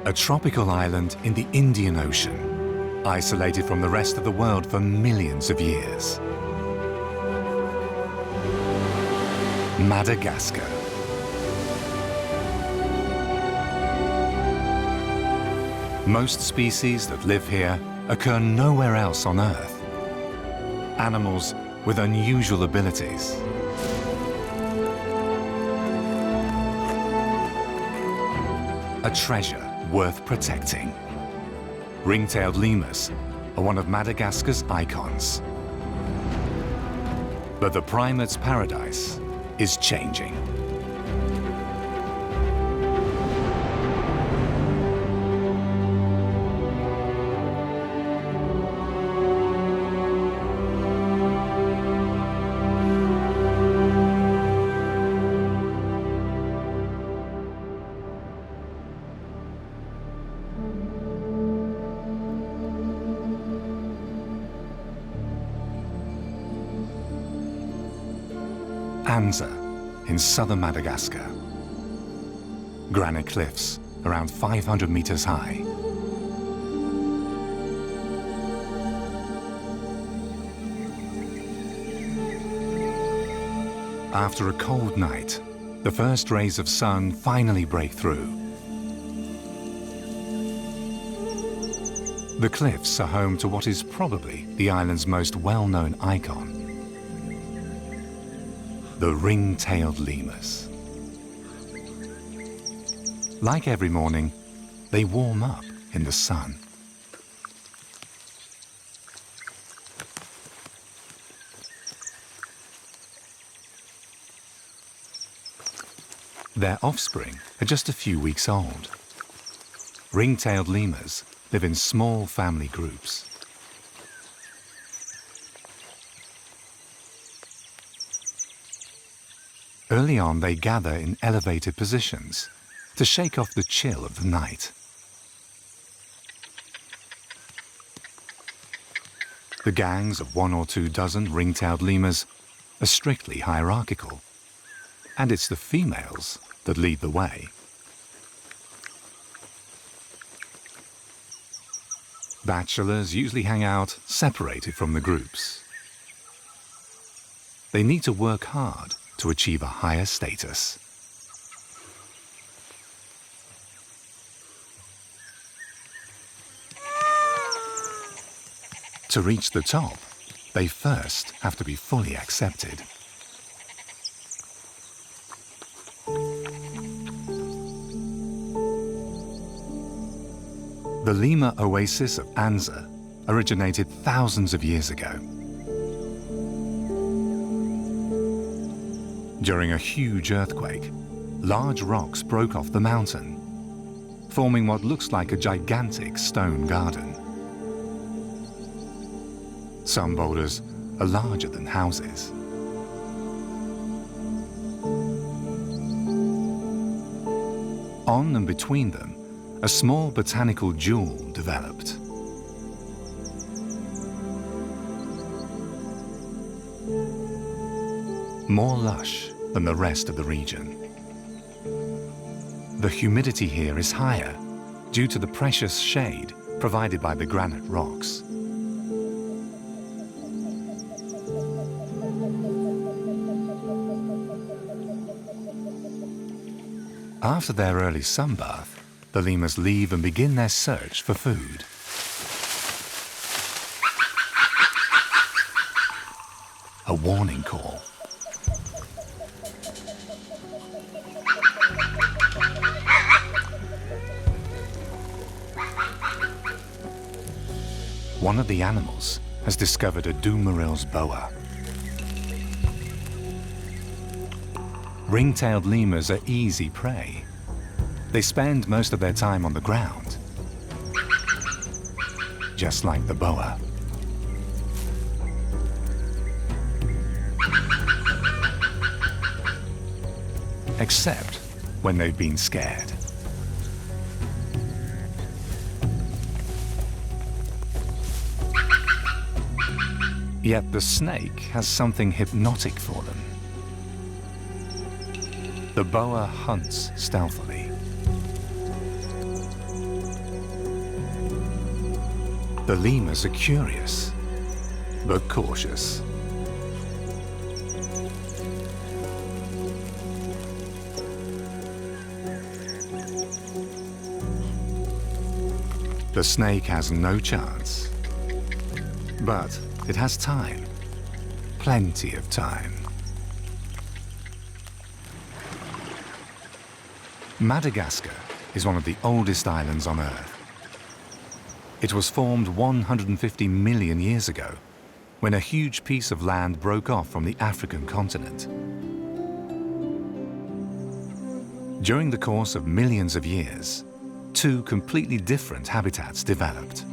A tropical island in the Indian Ocean, isolated from the rest of the world for millions of years. Madagascar. Most species that live here occur nowhere else on Earth. Animals with unusual abilities. A treasure worth protecting. Ring-tailed lemurs are one of Madagascar's icons. But the primate's paradise is changing. Anza, in southern Madagascar. Granite cliffs, around 500 meters high. After a cold night, the first rays of sun finally break through. The cliffs are home to what is probably the island's most well-known icon, the ring-tailed lemurs. Like every morning, they warm up in the sun. Their offspring are just a few weeks old. Ring-tailed lemurs live in small family groups. Early on, they gather in elevated positions to shake off the chill of the night. The gangs of 1 or 2 dozen ring-tailed lemurs are strictly hierarchical, and it's the females that lead the way. Bachelors usually hang out separated from the groups. They need to work hard to achieve a higher status. To reach the top, they first have to be fully accepted. The lemur oasis of Anza originated thousands of years ago. During a huge earthquake, large rocks broke off the mountain, forming what looks like a gigantic stone garden. Some boulders are larger than houses. On and between them, a small botanical jewel developed. More lush than the rest of the region. The humidity here is higher due to the precious shade provided by the granite rocks. After their early sunbath, the lemurs leave and begin their search for food. A warning call. One of the animals has discovered a Dumeril's boa. Ring-tailed lemurs are easy prey. They spend most of their time on the ground, just like the boa. Except when they've been scared. Yet the snake has something hypnotic for them. The boa hunts stealthily. The lemurs are curious, but cautious. The snake has no chance, but it has time, plenty of time. Madagascar is one of the oldest islands on Earth. It was formed 150 million years ago, when a huge piece of land broke off from the African continent. During the course of millions of years, two completely different habitats developed.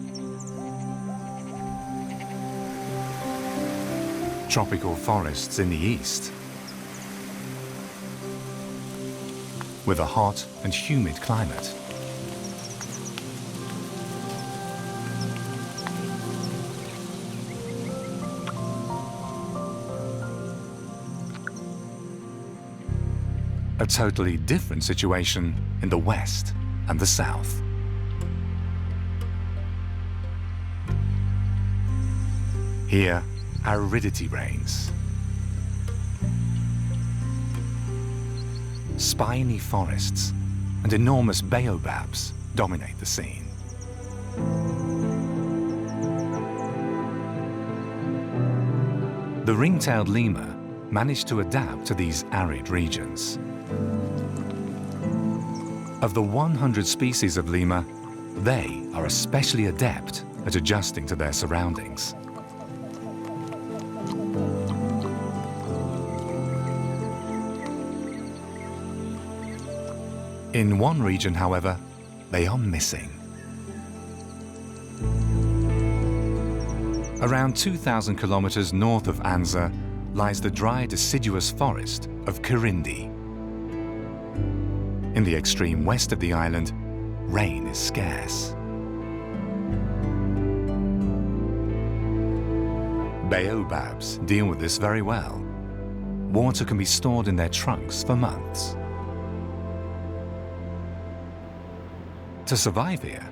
Tropical forests in the east, with a hot and humid climate. A totally different situation in the west and the south. Here, aridity reigns. Spiny forests and enormous baobabs dominate the scene. The ring-tailed lemur managed to adapt to these arid regions. Of the 100 species of lemur, they are especially adept at adjusting to their surroundings. In one region, however, they are missing. Around 2,000 kilometers north of Anza lies the dry deciduous forest of Kirindi. In the extreme west of the island, rain is scarce. Baobabs deal with this very well. Water can be stored in their trunks for months. To survive here,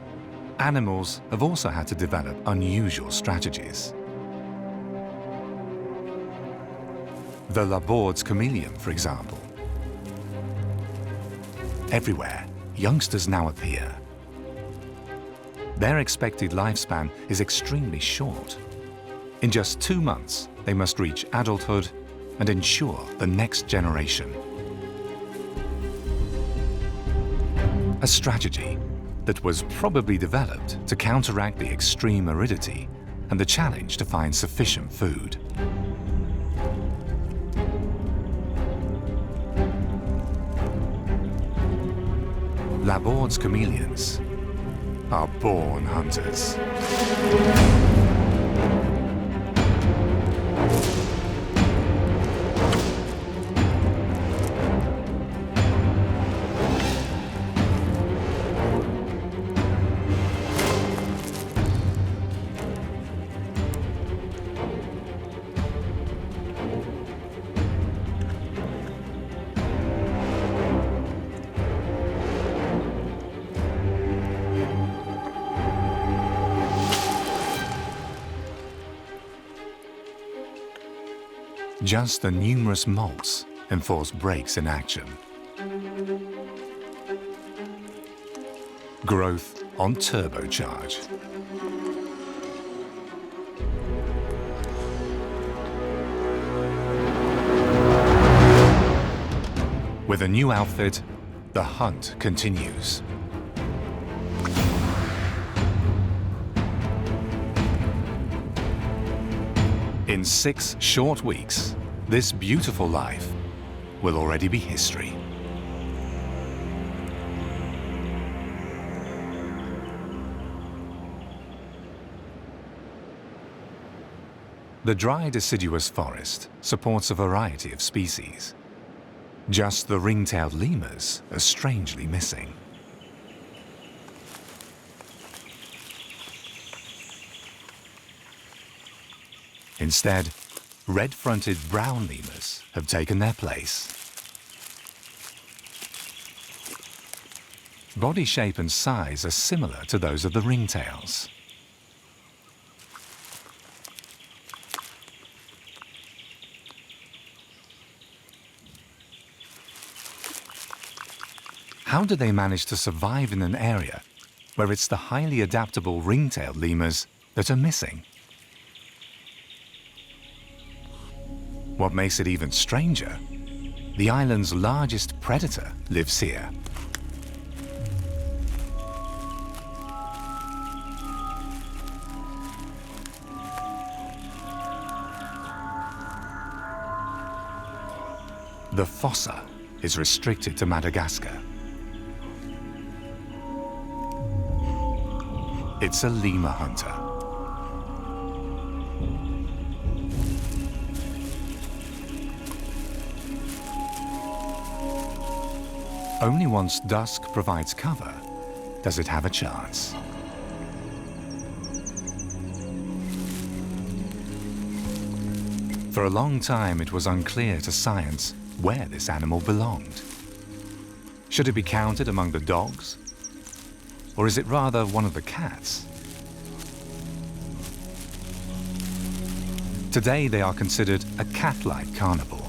animals have also had to develop unusual strategies. The Laborde's chameleon, for example. Everywhere, youngsters now appear. Their expected lifespan is extremely short. In just 2 months, they must reach adulthood and ensure the next generation. A strategy that was probably developed to counteract the extreme aridity and the challenge to find sufficient food. Laborde's chameleons are born hunters. Just the numerous molts enforce brakes in action. Growth on turbocharge. With a new outfit, the hunt continues. In 6 short weeks, this beautiful life will already be history. The dry deciduous forest supports a variety of species. Just the ring-tailed lemurs are strangely missing. Instead, red-fronted brown lemurs have taken their place. Body shape and size are similar to those of the ringtails. How do they manage to survive in an area where it's the highly adaptable ring-tailed lemurs that are missing? What makes it even stranger, the island's largest predator lives here. The fossa is restricted to Madagascar. It's a lemur hunter. Only once dusk provides cover does it have a chance. For a long time, it was unclear to science where this animal belonged. Should it be counted among the dogs? Or is it rather one of the cats? Today they are considered a cat-like carnivore.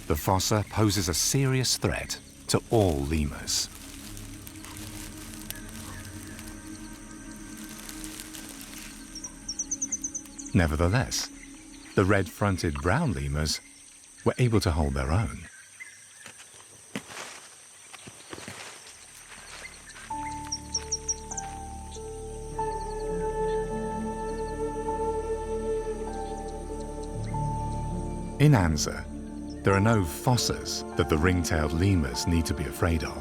The fossa poses a serious threat to all lemurs. Nevertheless, the red-fronted brown lemurs were able to hold their own. In Anza, there are no fossas that the ring-tailed lemurs need to be afraid of.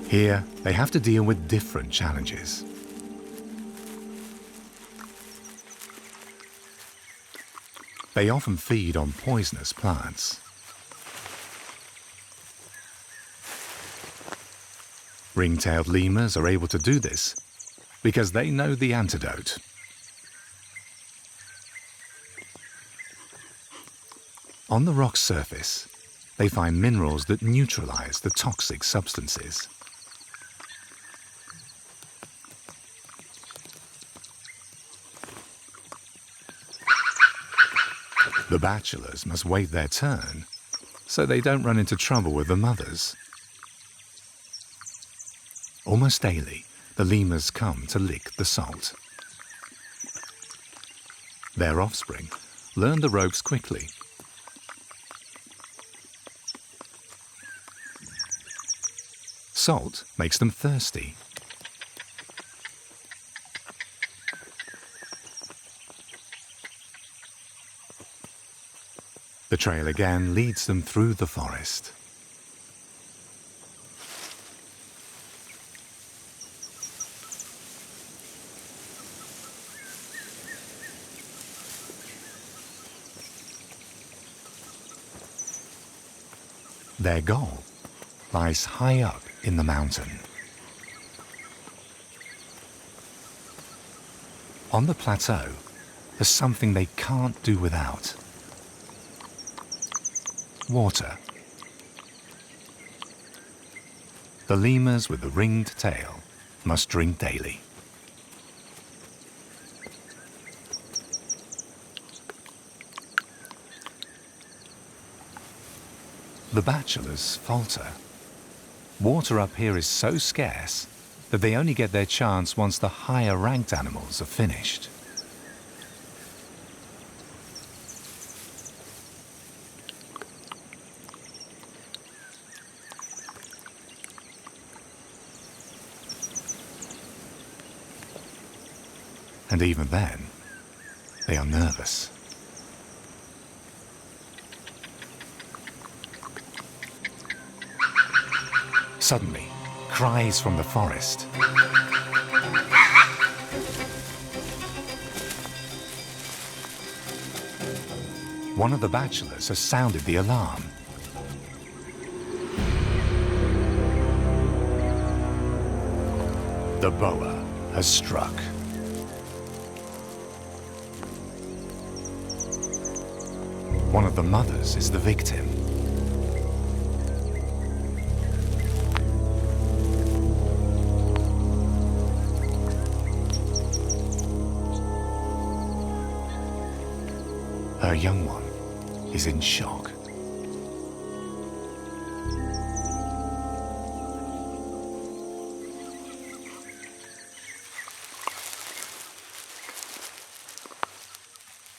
Here, they have to deal with different challenges. They often feed on poisonous plants. Ring-tailed lemurs are able to do this because they know the antidote. On the rock's surface, they find minerals that neutralize the toxic substances. The bachelors must wait their turn so they don't run into trouble with the mothers. Almost daily, the lemurs come to lick the salt. Their offspring learn the ropes quickly. Salt makes them thirsty. The trail again leads them through the forest. Their goal lies high up in the mountain. On the plateau, there's something they can't do without. Water. The lemurs with the ringed tail must drink daily. The bachelors falter. Water up here is so scarce that they only get their chance once the higher-ranked animals are finished. And even then, they are nervous. Suddenly, cries from the forest. One of the bachelors has sounded the alarm. The boa has struck. One of the mothers is the victim. Her young one is in shock.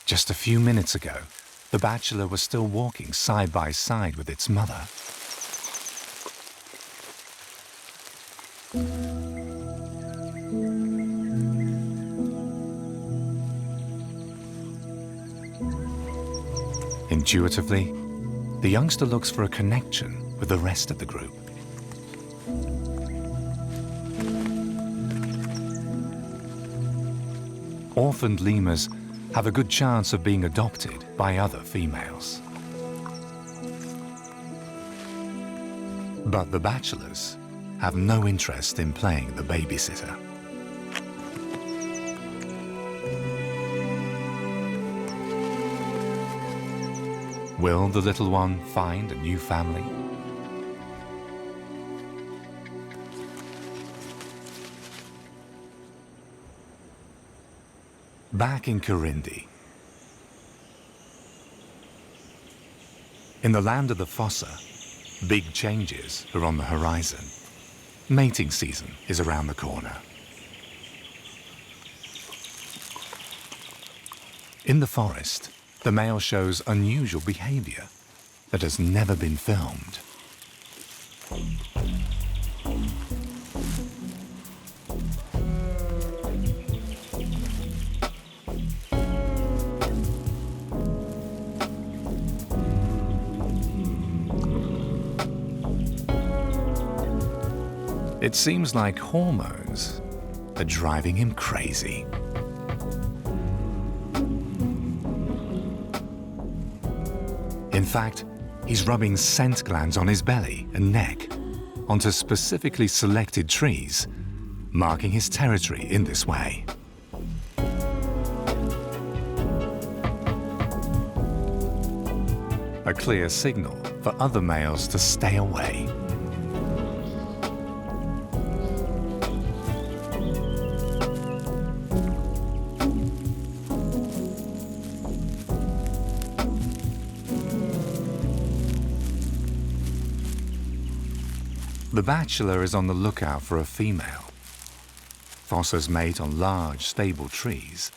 Just a few minutes ago, the bachelor was still walking side by side with its mother. Intuitively, the youngster looks for a connection with the rest of the group. Orphaned lemurs have a good chance of being adopted by other females. But the bachelors have no interest in playing the babysitter. Will the little one find a new family? Back in Corindi, in the land of the fossa, big changes are on the horizon. Mating season is around the corner. In the forest, the male shows unusual behavior that has never been filmed. It seems like hormones are driving him crazy. In fact, he's rubbing scent glands on his belly and neck onto specifically selected trees, marking his territory in this way. A clear signal for other males to stay away. The bachelor is on the lookout for a female. Fossas mate on large, stable trees.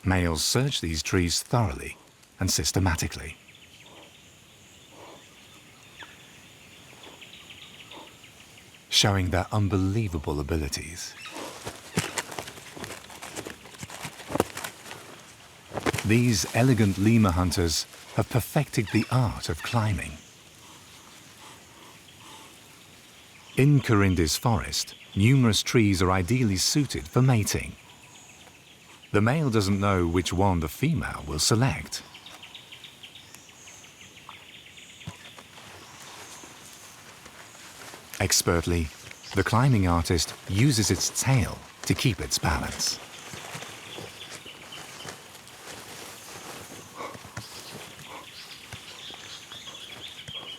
Males search these trees thoroughly and systematically. Showing their unbelievable abilities. These elegant lemur hunters have perfected the art of climbing. In Corindi's forest, numerous trees are ideally suited for mating. The male doesn't know which one the female will select. Expertly, the climbing artist uses its tail to keep its balance.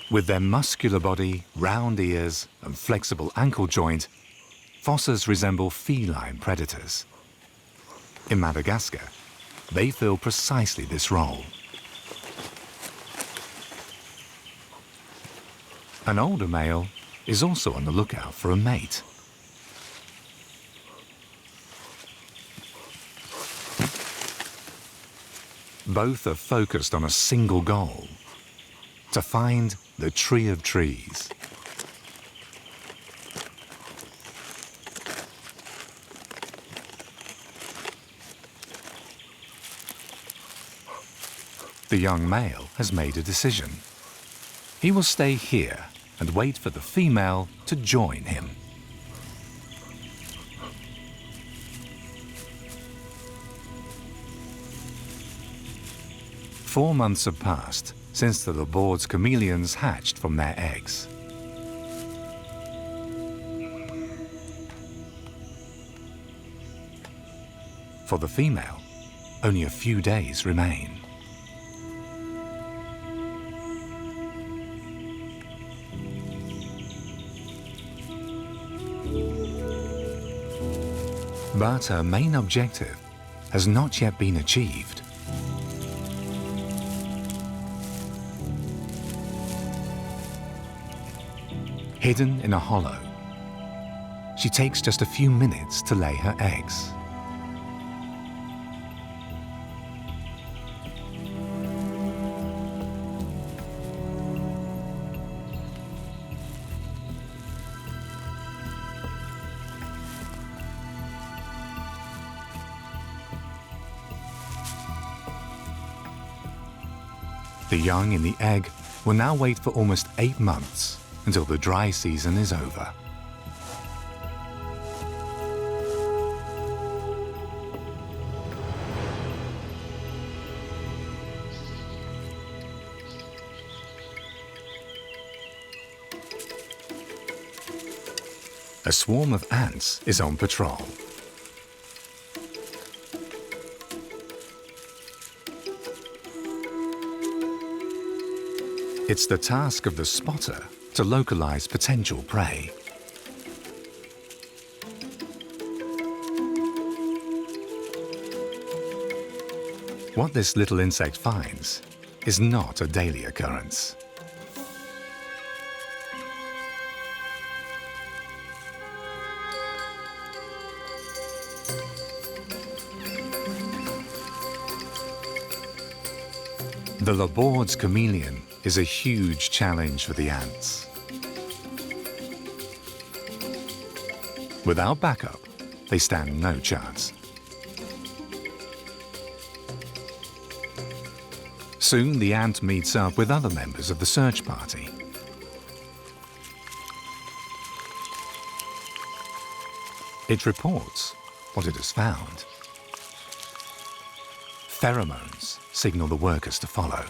With their muscular body, round ears, and flexible ankle joint, fossas resemble feline predators. In Madagascar, they fill precisely this role. An older male is also on the lookout for a mate. Both are focused on a single goal: to find the tree of trees. The young male has made a decision. He will stay here and wait for the female to join him. Four months have passed since the Labord's chameleons hatched from their eggs. For the female, only a few days remain. But her main objective has not yet been achieved. hidden in a hollow. She takes just a few minutes to lay her eggs. The young in the egg will now wait for almost 8 months until the dry season is over. A swarm of ants is on patrol. It's the task of the spotter to localize potential prey. What this little insect finds is not a daily occurrence. The Labord's chameleon is a huge challenge for the ants. Without backup, they stand no chance. Soon the ant meets up with other members of the search party. It reports what it has found. Pheromones signal the workers to follow.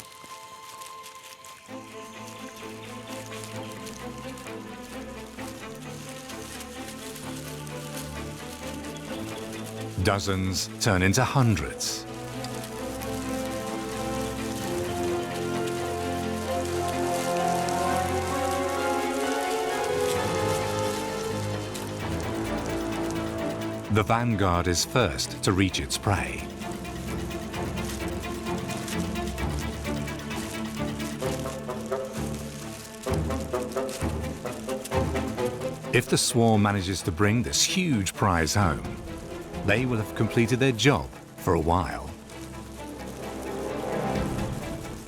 Dozens turn into hundreds. The vanguard is first to reach its prey. If the swarm manages to bring this huge prize home, they will have completed their job for a while.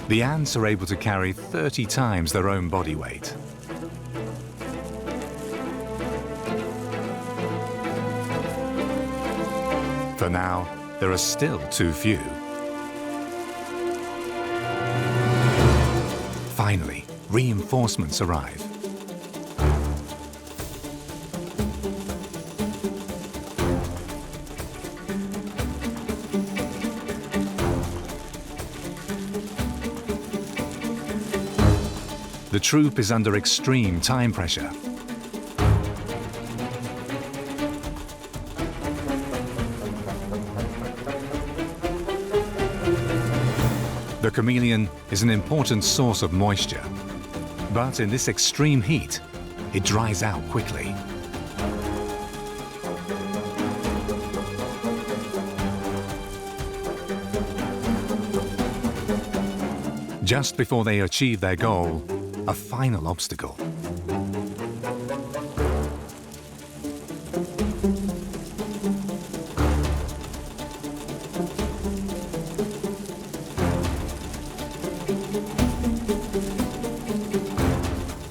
The ants are able to carry 30 times their own body weight. For now, there are still too few. Finally, reinforcements arrive. The troop is under extreme time pressure. The chameleon is an important source of moisture, but in this extreme heat, it dries out quickly. Just before they achieve their goal, a final obstacle.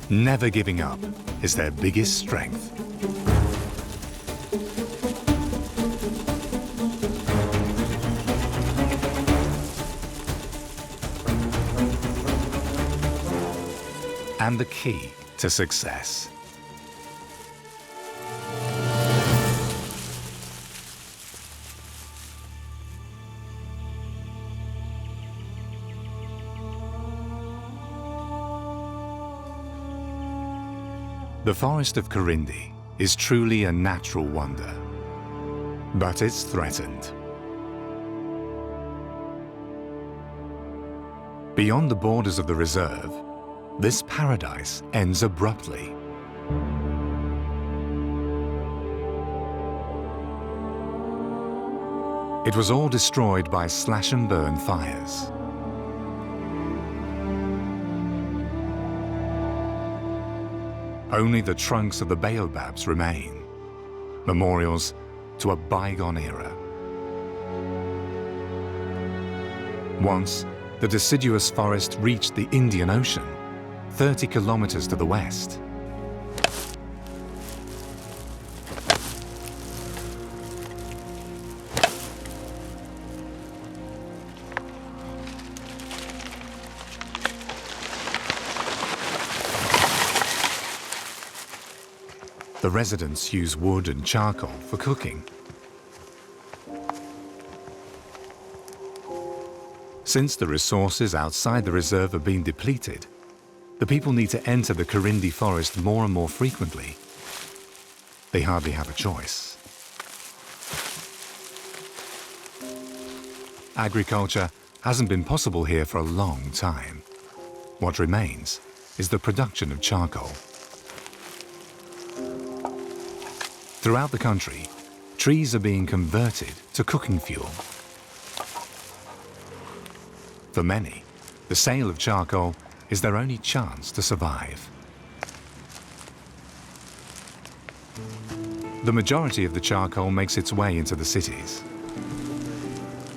Never giving up is their biggest strength. And the key to success. The forest of Corindi is truly a natural wonder, but it's threatened. Beyond the borders of the reserve, this paradise ends abruptly. It was all destroyed by slash-and-burn fires. Only the trunks of the baobabs remain, memorials to a bygone era. Once, the deciduous forest reached the Indian Ocean, 30 kilometers to the west. The residents use wood and charcoal for cooking. Since the resources outside the reserve have been depleted, the people need to enter the Karindi forest more and more frequently. They hardly have a choice. Agriculture hasn't been possible here for a long time. What remains is the production of charcoal. Throughout the country, trees are being converted to cooking fuel. For many, the sale of charcoal is their only chance to survive. The majority of the charcoal makes its way into the cities.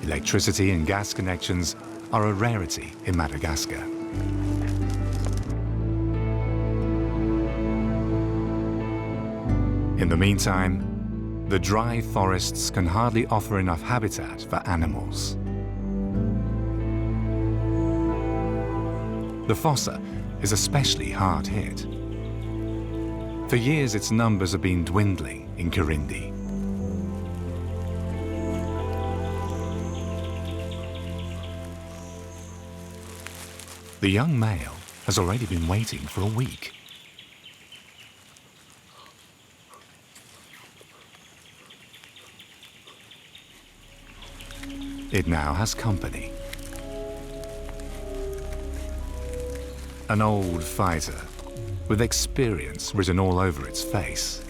Electricity and gas connections are a rarity in Madagascar. In the meantime, the dry forests can hardly offer enough habitat for animals. The fossa is especially hard hit. For years, its numbers have been dwindling in Karindi. The young male has already been waiting for a week. It now has company. An old fighter with experience written all over its face.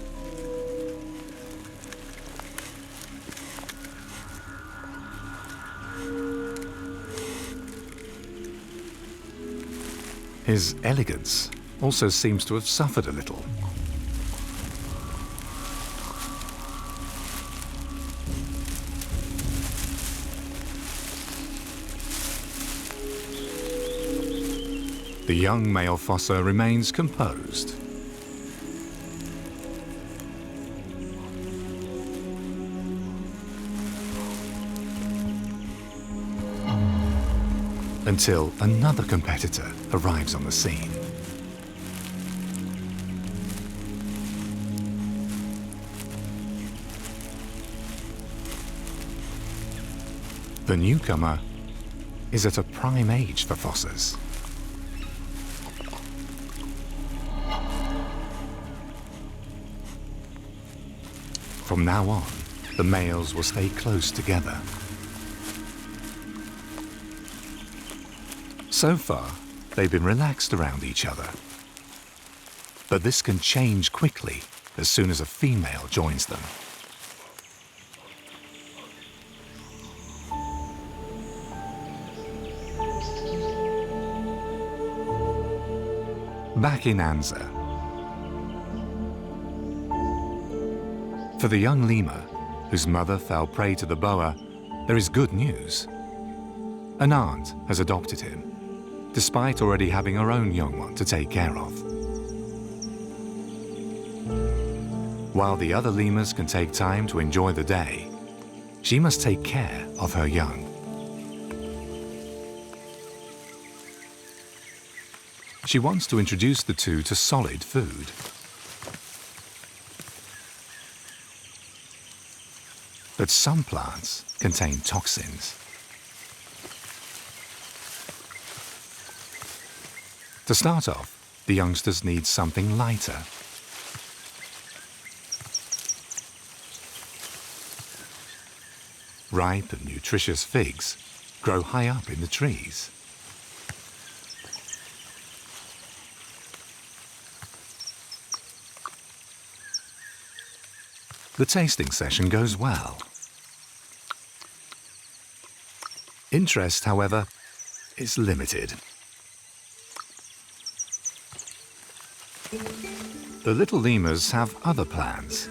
His elegance also seems to have suffered a little. The young male fossa remains composed. Until another competitor arrives on the scene. The newcomer is at a prime age for fossas. From now on, the males will stay close together. So far, they've been relaxed around each other. But this can change quickly as soon as a female joins them. Back in Anza. For the young lemur, whose mother fell prey to the boa, there is good news. An aunt has adopted him, despite already having her own young one to take care of. While the other lemurs can take time to enjoy the day, she must take care of her young. She wants to introduce the two to solid food. But some plants contain toxins. To start off, the youngsters need something lighter. Ripe and nutritious figs grow high up in the trees. The tasting session goes well. Interest, however, is limited. the little lemurs have other plans.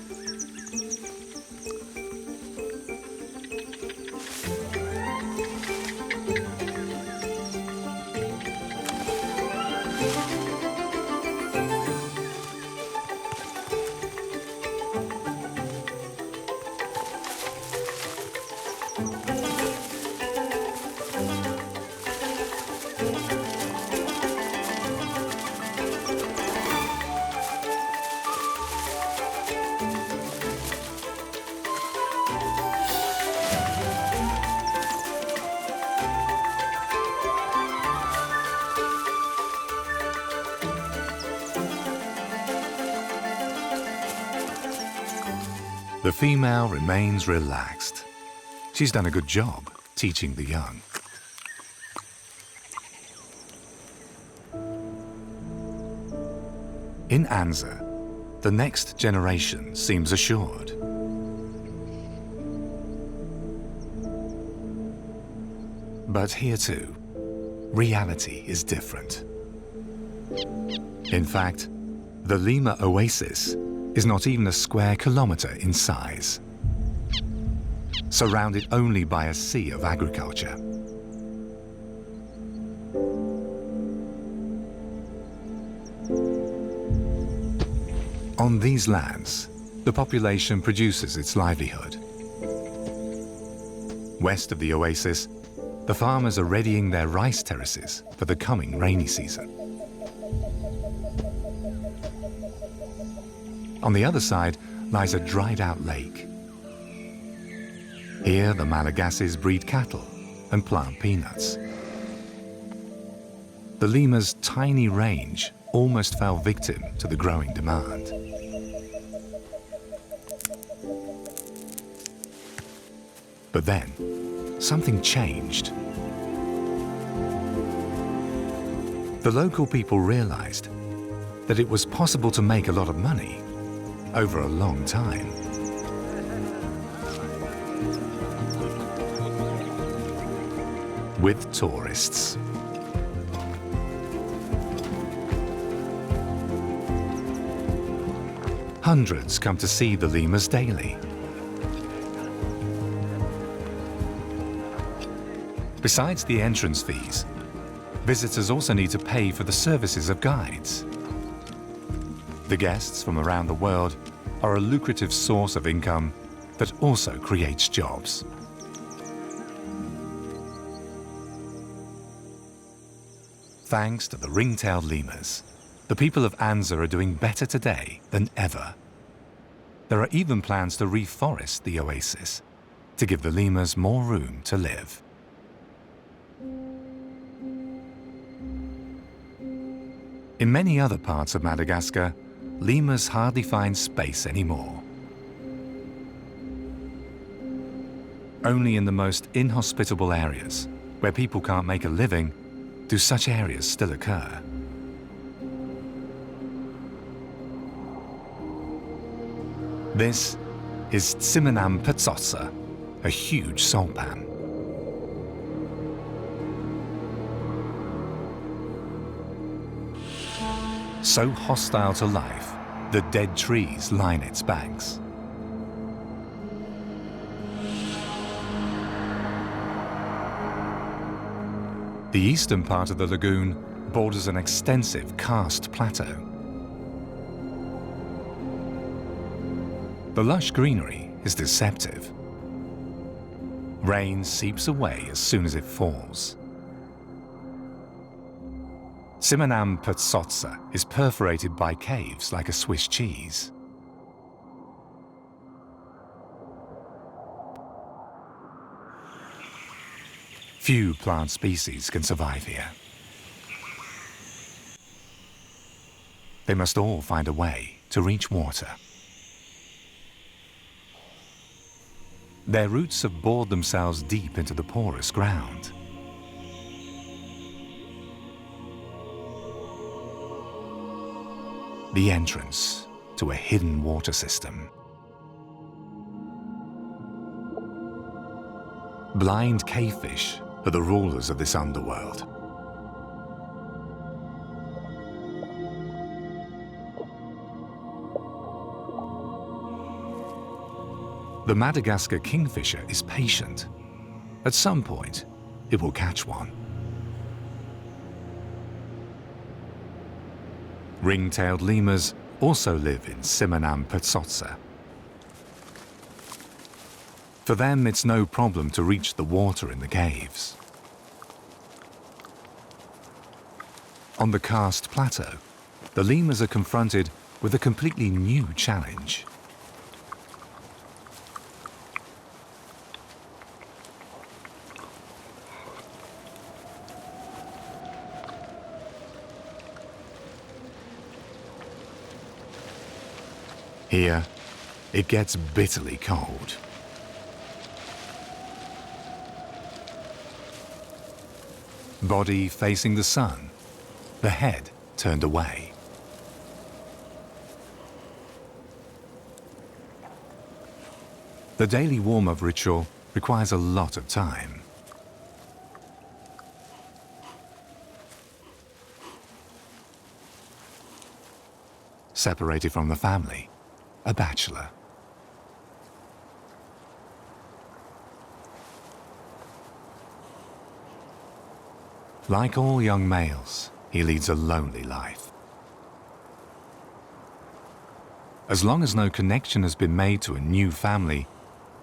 The female remains relaxed. She's done a good job teaching the young. In Anza, the next generation seems assured. But here too, reality is different. In fact, the Lemur Oasis is not even a square kilometre in size, surrounded only by a sea of agriculture. On these lands, the population produces its livelihood. West of the oasis, the farmers are readying their rice terraces for the coming rainy season. On the other side lies a dried-out lake. Here, the Malagasys breed cattle and plant peanuts. The lemur's tiny range almost fell victim to the growing demand. But then, something changed. The local people realized that it was possible to make a lot of money over a long time. With tourists. Hundreds come to see the lemurs daily. Besides the entrance fees, visitors also need to pay for the services of guides. The guests from around the world are a lucrative source of income that also creates jobs. Thanks to the ring-tailed lemurs, the people of Anza are doing better today than ever. There are even plans to reforest the oasis to give the lemurs more room to live. In many other parts of Madagascar, lemurs hardly find space anymore. Only in the most inhospitable areas, where people can't make a living, do such areas still occur. This is Tsimonam Petsotsa, a huge salt pan. So hostile to life that dead trees line its banks. The eastern part of the lagoon borders an extensive karst plateau. The lush greenery is deceptive. Rain seeps away as soon as it falls. Tsimonam Petsotsa is perforated by caves like a Swiss cheese. Few plant species can survive here. They must all find a way to reach water. Their roots have bored themselves deep into the porous ground. The entrance to a hidden water system. Blind cavefish are the rulers of this underworld. The Madagascar kingfisher is patient. At some point, it will catch one. Ring-tailed lemurs also live in Simonam Petsotsa. For them, it's no problem to reach the water in the caves. On the karst plateau, the lemurs are confronted with a completely new challenge. Here, it gets bitterly cold. Body facing the sun, the head turned away. The daily warm-up ritual requires a lot of time. Separated from the family, a bachelor. Like all young males, he leads a lonely life. As long as no connection has been made to a new family,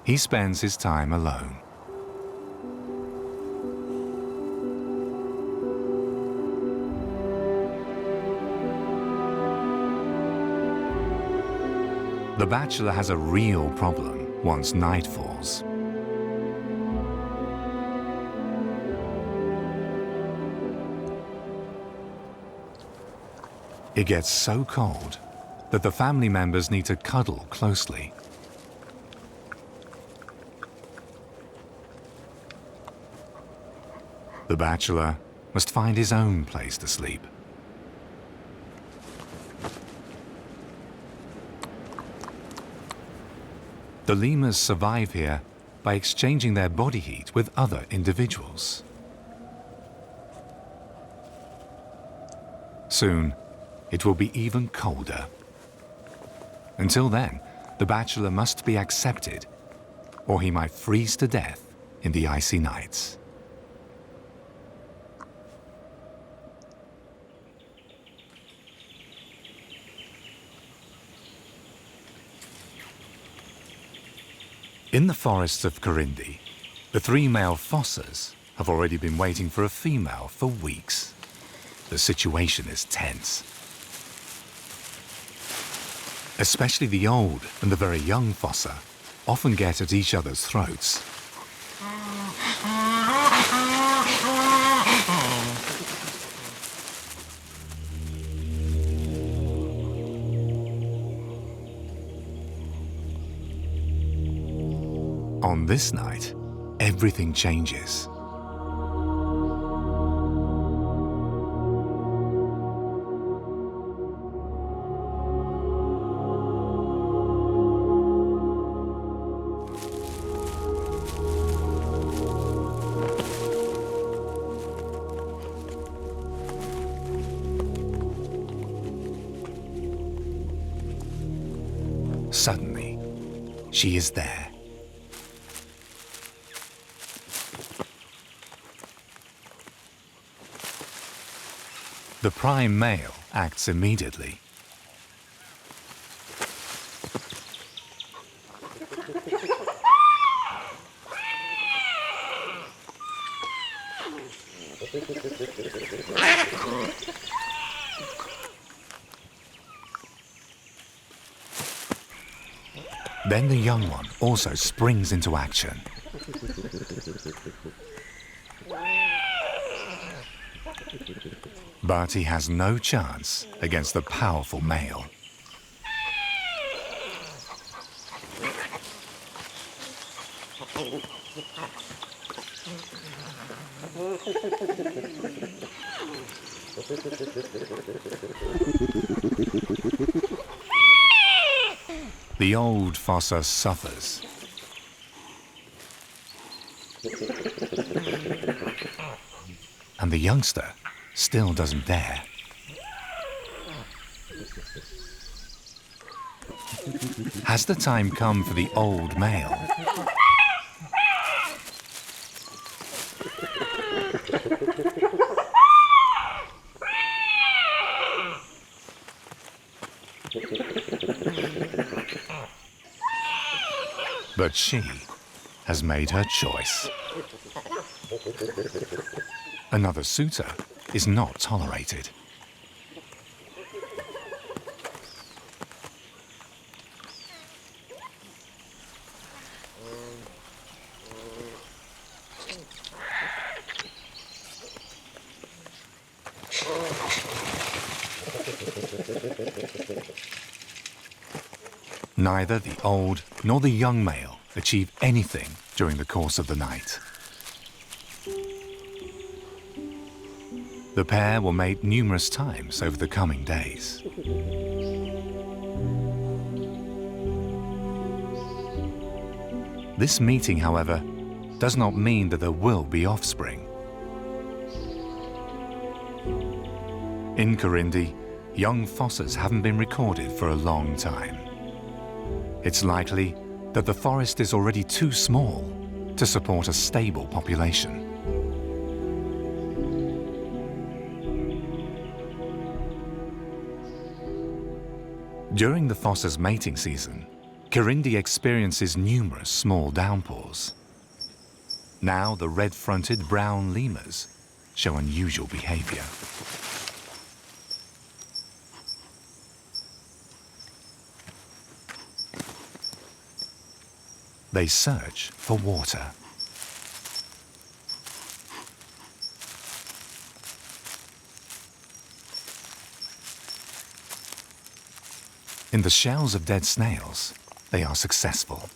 he spends his time alone. The bachelor has a real problem once night falls. It gets so cold that the family members need to cuddle closely. The bachelor must find his own place to sleep. The lemurs survive here by exchanging their body heat with other individuals. Soon, it will be even colder. Until then, the bachelor must be accepted, or he might freeze to death in the icy nights. In the forests of Karindi, the 3 male fossas have already been waiting for a female for weeks. The situation is tense. Especially the old and the very young fossa often get at each other's throats. On this night, everything changes. Suddenly, she is there. The prime male acts immediately. Then the young one also springs into action. But he has no chance against the powerful male. The old fossa suffers. And the youngster still doesn't dare. Has the time come for the old male? But she has made her choice. Another suitor is not tolerated. Neither the old nor the young male achieve anything during the course of the night. The pair will mate numerous times over the coming days. This meeting, however, does not mean that there will be offspring. In Corindi, young fosses haven't been recorded for a long time. It's likely that the forest is already too small to support a stable population. During the fosses' mating season, Corindi experiences numerous small downpours. Now the red-fronted brown lemurs show unusual behavior. They search for water. In the shells of dead snails, they are successful.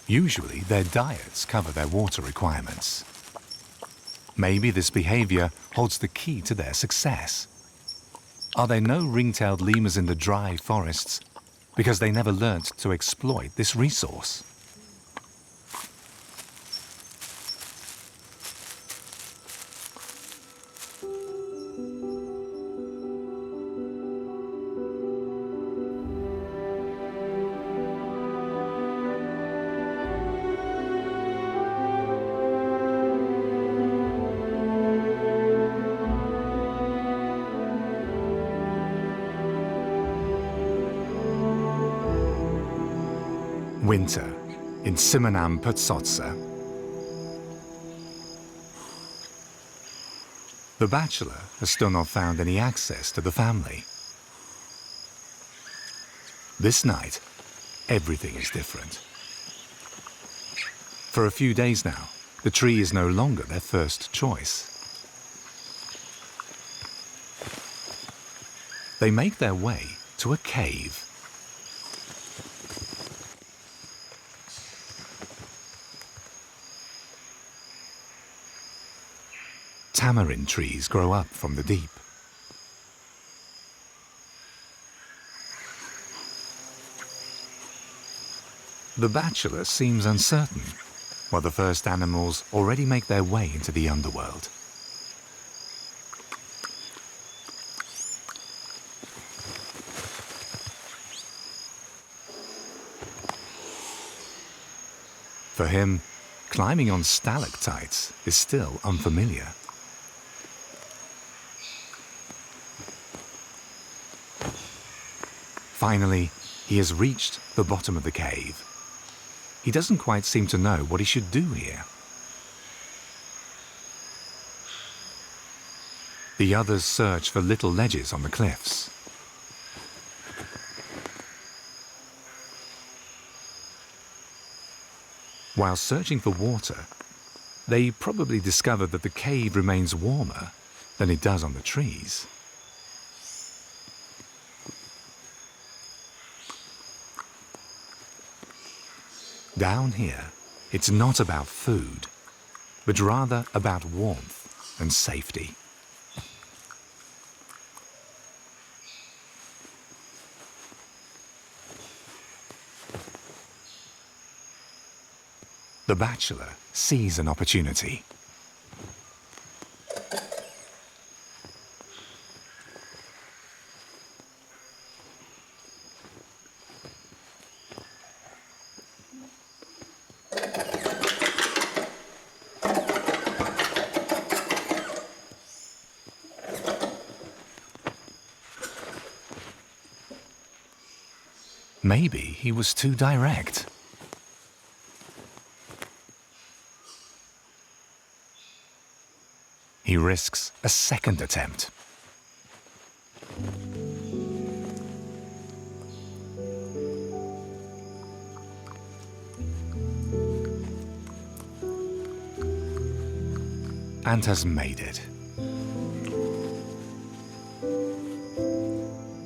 Usually, their diets cover their water requirements. Maybe this behavior holds the key to their success. Are there no ring-tailed lemurs in the dry forests because they never learnt to exploit this resource? Winter in Simonam Putsotsa. The bachelor has still not found any access to the family. This night, everything is different. For a few days now, the tree is no longer their first choice. They make their way to a cave. Tamarind trees grow up from the deep. The bachelor seems uncertain, while the first animals already make their way into the underworld. For him, climbing on stalactites is still unfamiliar. Finally, he has reached the bottom of the cave. He doesn't quite seem to know what he should do here. The others search for little ledges on the cliffs. While searching for water, they probably discovered that the cave remains warmer than it does on the trees. Down here, it's not about food, but rather about warmth and safety. The bachelor sees an opportunity. Maybe he was too direct. He risks a second attempt. And has made it.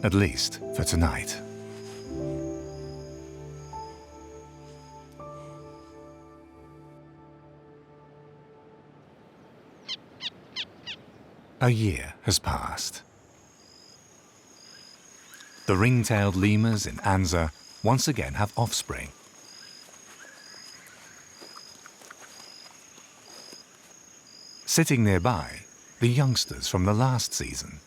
At least for tonight. A year has passed. The ring-tailed lemurs in Anza once again have offspring. Sitting nearby, the youngsters from the last season.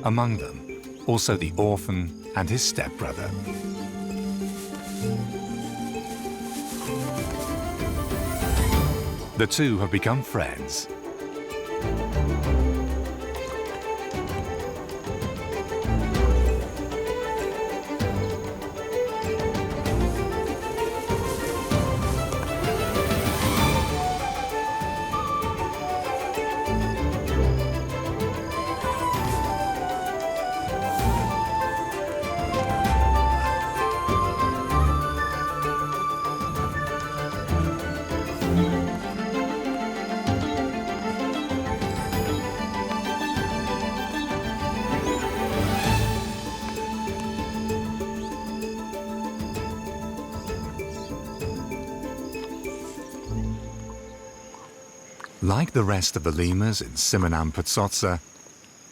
Among them, also the orphan and his stepbrother. The two have become friends. Like the rest of the lemurs in Simenam Patsotsa,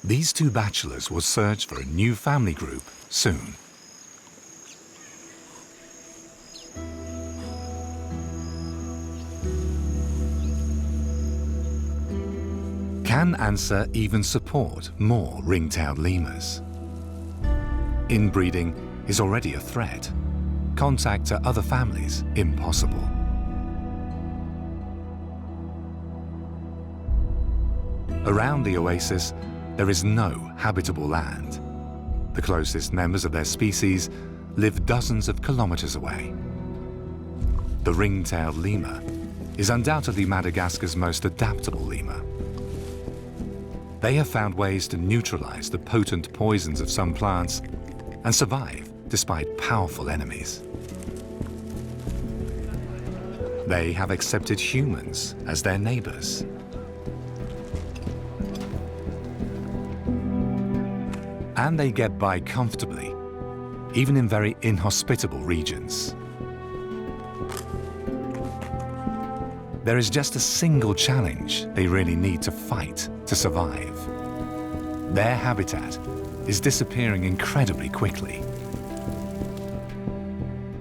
these two bachelors will search for a new family group soon. Can Ansa even support more ring-tailed lemurs? Inbreeding is already a threat. Contact to other families impossible. Around the oasis, there is no habitable land. The closest members of their species live dozens of kilometers away. The ring-tailed lemur is undoubtedly Madagascar's most adaptable lemur. They have found ways to neutralize the potent poisons of some plants and survive despite powerful enemies. They have accepted humans as their neighbors. And they get by comfortably, even in very inhospitable regions. There is just a single challenge they really need to fight to survive. Their habitat is disappearing incredibly quickly.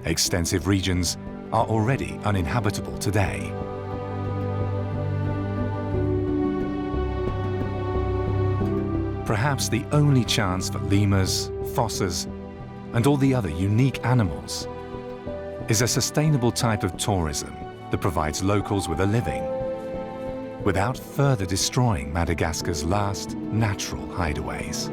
Extensive regions are already uninhabitable today. Perhaps the only chance for lemurs, fossas, and all the other unique animals is a sustainable type of tourism that provides locals with a living without further destroying Madagascar's last natural hideaways.